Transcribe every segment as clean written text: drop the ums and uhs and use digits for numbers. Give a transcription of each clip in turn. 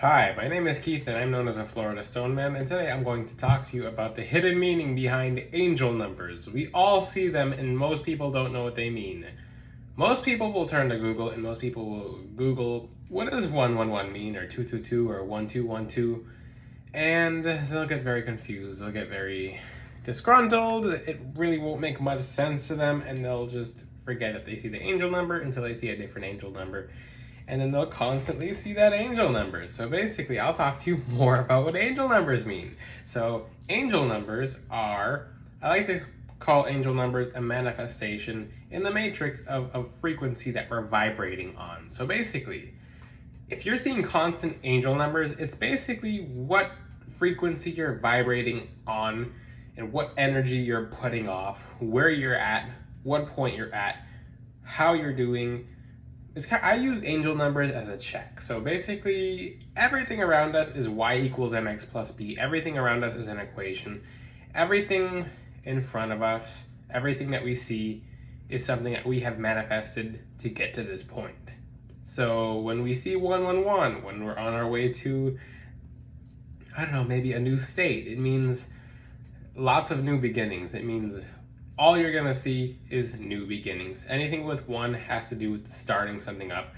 Hi, my name is Keith and I'm known as a Florida Stoneman, and today I'm going to talk to you about the hidden meaning behind angel numbers. We all see them and most people don't know what they mean. Most people will turn to Google and most people will Google what does 111 mean or 222 or 1212, and they'll get very confused. They'll get very disgruntled. It really won't make much sense to them and they'll just forget that they see the angel number until they see a different angel number, and then they'll constantly see that angel number. So basically, I'll talk to you more about what angel numbers mean. So angel numbers are, I like to call angel numbers a manifestation in the matrix of frequency that we're vibrating on. So basically, if you're seeing constant angel numbers, it's basically what frequency you're vibrating on and what energy you're putting off, where you're at, what point you're at, how you're doing. I use angel numbers as a check. So basically, everything around us is y equals mx plus b. Everything around us is an equation. Everything in front of us, everything that we see, is something that we have manifested to get to this point. So when we see 111, when we're on our way to, I don't know, maybe a new state, it means lots of new beginnings. It means all you're gonna see is new beginnings. Anything with one has to do with starting something up,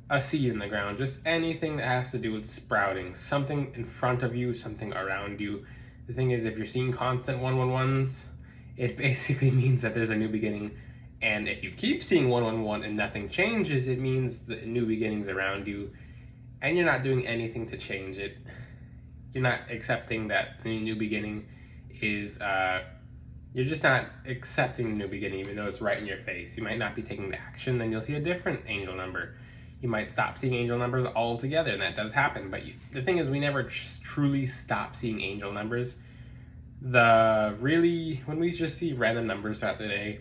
a seed in the ground, just anything that has to do with sprouting, something in front of you, something around you. The thing is, if you're seeing constant 111s, it basically means that there's a new beginning. And if you keep seeing 111 and nothing changes, it means the new beginnings around you, and you're not doing anything to change it. You're not accepting that the new beginning is you're just not accepting the new beginning, even though it's right in your face. You might not be taking the action, then you'll see a different angel number. You might stop seeing angel numbers altogether, and that does happen. But the thing is, we never truly stop seeing angel numbers. When we just see random numbers throughout the day,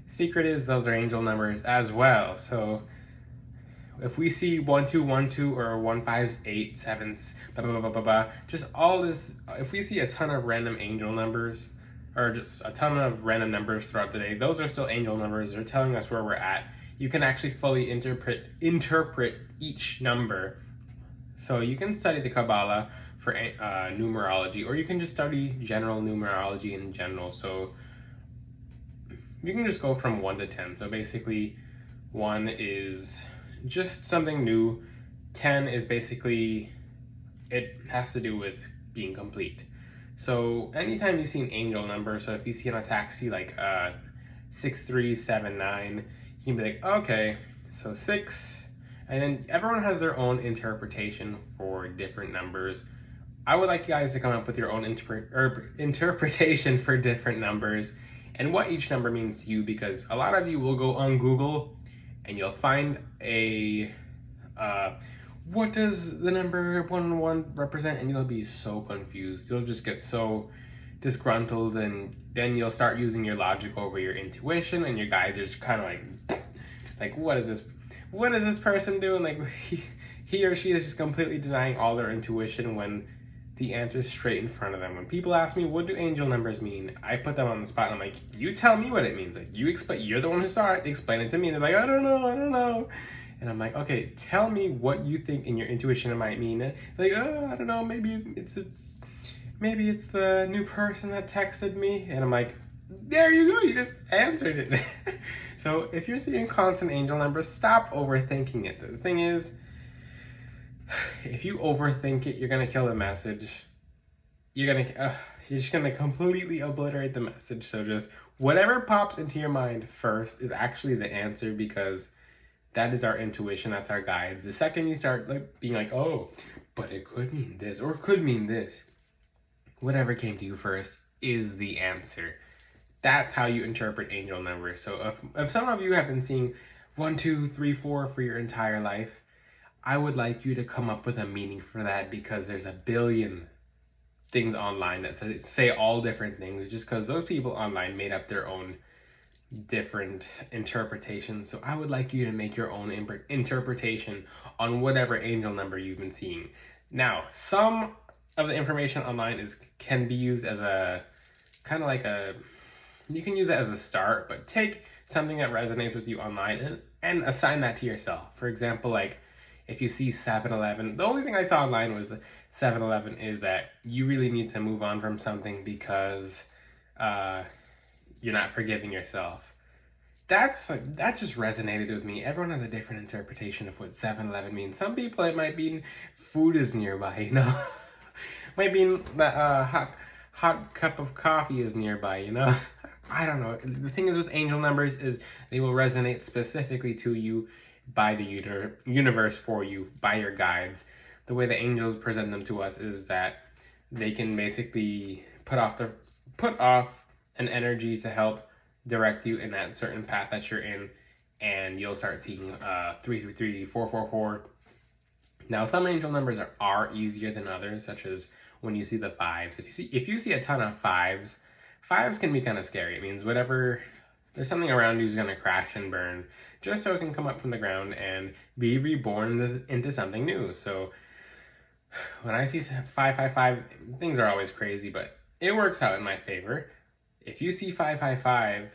secret is those are angel numbers as well. So if we see 1212 or 158 blah, blah, blah, blah, blah, blah, just all this, if we see a ton of random angel numbers, or just a ton of random numbers throughout the day, those are still angel numbers. They're telling us where we're at. You can actually fully interpret each number. So you can study the Kabbalah for numerology, or you can just study general numerology in general. So you can just go from 1 to 10. So basically, 1 is just something new. 10 is basically, it has to do with being complete. So anytime you see an angel number, so if you see on a taxi like 6379, you can be like, okay, so 6, and then everyone has their own interpretation for different numbers. I would like you guys to come up with your own interpretation for different numbers and what each number means to you, because a lot of you will go on Google and you'll find a what does the number 111 represent? And you'll be so confused. You'll just get so disgruntled, and then you'll start using your logic over your intuition, and your guys are just kind of like, what is this? What is this person doing? Like, he or she is just completely denying all their intuition when the answer is straight in front of them. When people ask me, what do angel numbers mean? I put them on the spot, and I'm like, you tell me what it means. Like, you're the one who saw it. Explain it to me. And they're like, I don't know. And I'm like, okay, tell me what you think in your intuition it might mean. Like, oh, I don't know, maybe it's the new person that texted me. And I'm like, there you go, you just answered it. So if you're seeing constant angel numbers, stop overthinking it. The thing is, if you overthink it, you're gonna kill the message. You're just gonna completely obliterate the message. So just whatever pops into your mind first is actually the answer, because that is our intuition, that's our guides. The second you start being like, oh, but it could mean this, or it could mean this, whatever came to you first is the answer. That's how you interpret angel numbers. So if some of you have been seeing 1, 2, 3, 4 for your entire life, I would like you to come up with a meaning for that, because there's a billion things online that say all different things, just because those people online made up their own different interpretations. So I would like you to make your own interpretation on whatever angel number you've been seeing. Now, some of the information online can be used as a kind of like you can use it as a start, but take something that resonates with you online and assign that to yourself. For example, like If you see 7-Eleven, the only thing I saw online was 7-Eleven is that you really need to move on from something because uh, you're not forgiving yourself. That just resonated with me. Everyone has a different interpretation of what 7-Eleven means. Some people it might mean food is nearby, you know. Might mean that hot cup of coffee is nearby, you know. I don't know. The thing is with angel numbers is they will resonate specifically to you by the universe for you, by your guides. The way the angels present them to us is that they can basically put off an energy to help direct you in that certain path that you're in, and you'll start seeing 333, 444. Now, some angel numbers are easier than others, such as when you see the fives. If you see a ton of fives, fives can be kind of scary. It means there's something around you is going to crash and burn, just so it can come up from the ground and be reborn into something new. So when I see 555, things are always crazy, but it works out in my favor. If you see 555,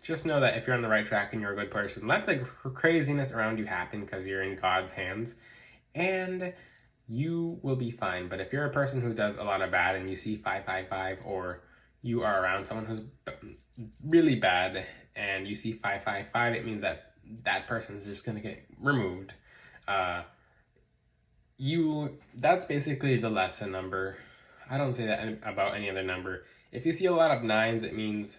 just know that if you're on the right track and you're a good person, let the craziness around you happen because you're in God's hands, and you will be fine. But if you're a person who does a lot of bad and you see 555, or you are around someone who's really bad and you see 555, it means that that person's just going to get removed. That's basically the lesson number. I don't say that about any other number. If you see a lot of nines, it means,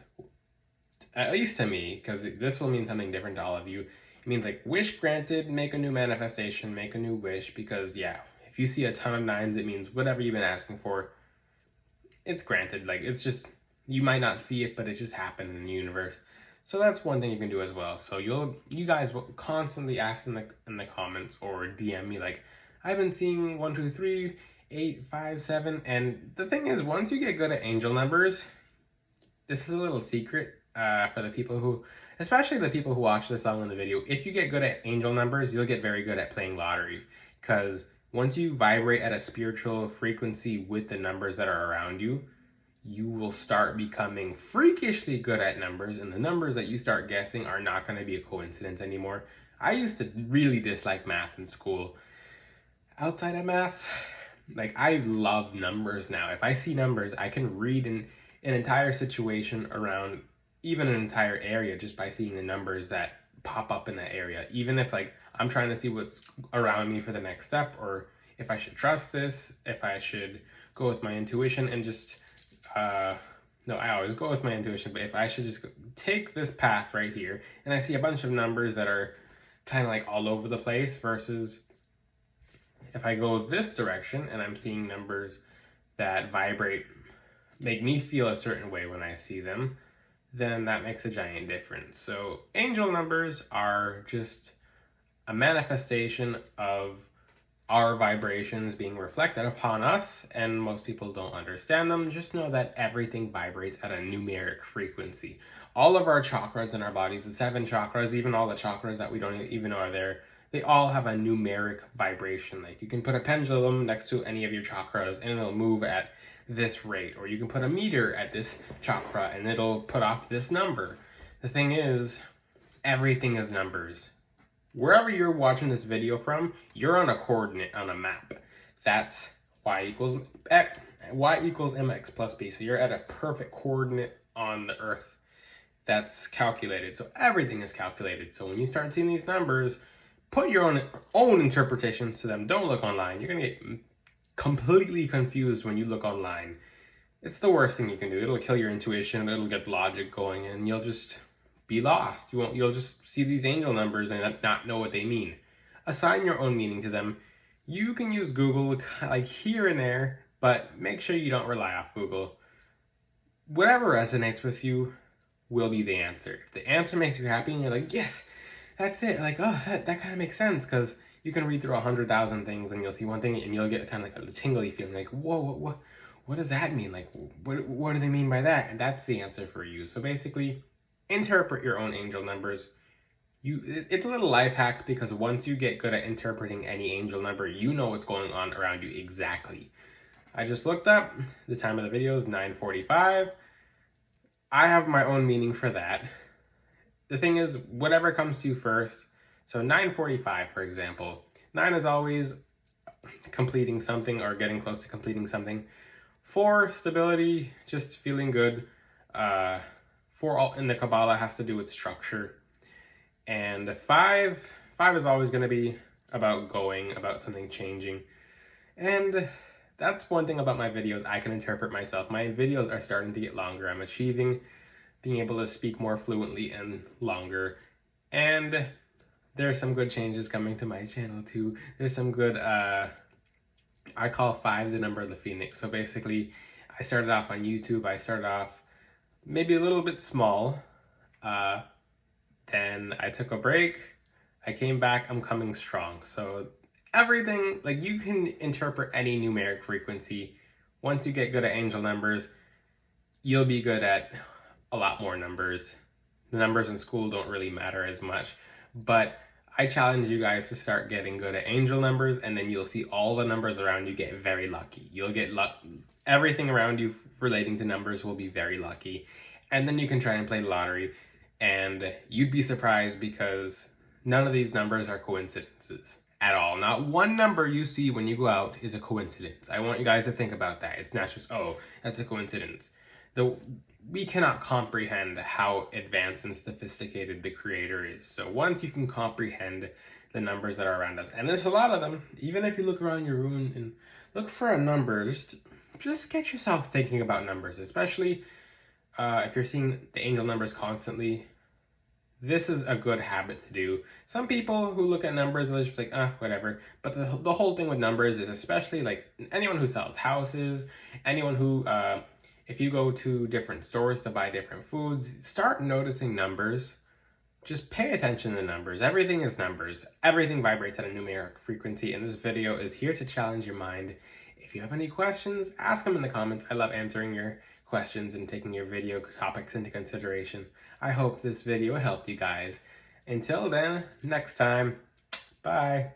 at least to me, because this will mean something different to all of you, it means like wish granted, make a new manifestation, make a new wish, because yeah, if you see a ton of nines, it means whatever you've been asking for, it's granted. Like, it's just, you might not see it, but it just happened in the universe. So that's one thing you can do as well. So you guys will constantly ask in the comments or DM me like, I've been seeing 1, 2, 3, 8, 5, 7, and the thing is, once you get good at angel numbers, this is a little secret for the people who, especially the people who watch this all in the video. If you get good at angel numbers, you'll get very good at playing lottery, because once you vibrate at a spiritual frequency with the numbers that are around you, you will start becoming freakishly good at numbers, and the numbers that you start guessing are not going to be a coincidence anymore. I used to really dislike math in school. Outside of math, like, I love numbers now. If I see numbers, I can read an entire situation around even an entire area just by seeing the numbers that pop up in that area. Even if like I'm trying to see what's around me for the next step, or if I should trust this, if I should go with my intuition and just no, I always go with my intuition, but if I should just take this path right here, and I see a bunch of numbers that are kind of like all over the place, versus if I go this direction and I'm seeing numbers that vibrate, make me feel a certain way when I see them, then that makes a giant difference. So angel numbers are just a manifestation of our vibrations being reflected upon us, and most people don't understand them. Just know that everything vibrates at a numeric frequency. All of our chakras in our bodies, the 7 chakras, even all the chakras that we don't even know are there, they all have a numeric vibration. Like, you can put a pendulum next to any of your chakras and it'll move at this rate, or you can put a meter at this chakra and it'll put off this number. The thing is, everything is numbers. Wherever you're watching this video from, you're on a coordinate on a map. That's y equals mx plus b. So you're at a perfect coordinate on the earth that's calculated. So everything is calculated. So when you start seeing these numbers, put your own interpretations to them. Don't look online. You're going to get completely confused when you look online. It's the worst thing you can do. It'll kill your intuition. It'll get logic going, and you'll just be lost. You'll just see these angel numbers and not know what they mean. Assign your own meaning to them. You can use Google like here and there, but make sure you don't rely off Google. Whatever resonates with you will be the answer. If the answer makes you happy and you're like, yes, that's it. Like, oh, that kind of makes sense, because you can read through 100,000 things and you'll see one thing and you'll get kind of like a tingly feeling like, whoa, what does that mean? Like, what do they mean by that? And that's the answer for you. So basically, interpret your own angel numbers. It's a little life hack, because once you get good at interpreting any angel number, you know what's going on around you exactly. I just looked up, the time of the video is 9:45. I have my own meaning for that. The thing is, whatever comes to you first. So 9:45, for example, 9 is always completing something or getting close to completing something. 4, stability, just feeling good. 4 all in the Kabbalah has to do with structure. And 5 is always going to be about going, about something changing. And that's one thing about my videos I can interpret myself. My videos are starting to get longer. I'm achieving being able to speak more fluently and longer. And there's some good changes coming to my channel too. There's some good, I call 5 the number of the Phoenix. So basically, I started off on YouTube. I started off maybe a little bit small. Then I took a break. I came back. I'm coming strong. So everything, like, you can interpret any numeric frequency. Once you get good at angel numbers, you'll be good at a lot more numbers. The numbers in school don't really matter as much, but I challenge you guys to start getting good at angel numbers, and then you'll see all the numbers around you get very lucky. You'll get everything around you relating to numbers will be very lucky. And then you can try and play the lottery, and you'd be surprised because none of these numbers are coincidences at all. Not one number you see when you go out is a coincidence. I want you guys to think about that. It's not just, oh, that's a coincidence. We cannot comprehend how advanced and sophisticated the Creator is. So once you can comprehend the numbers that are around us, and there's a lot of them, even if you look around your room and look for a number, just get yourself thinking about numbers, especially if you're seeing the angel numbers constantly. This is a good habit to do. Some people who look at numbers, they're just like, whatever. But the whole thing with numbers is, especially like anyone who sells houses, anyone who, if you go to different stores to buy different foods, start noticing numbers. Just pay attention to numbers. Everything is numbers. Everything vibrates at a numeric frequency, and this video is here to challenge your mind. If you have any questions, ask them in the comments. I love answering your questions and taking your video topics into consideration. I hope this video helped you guys. Until then, next time, bye.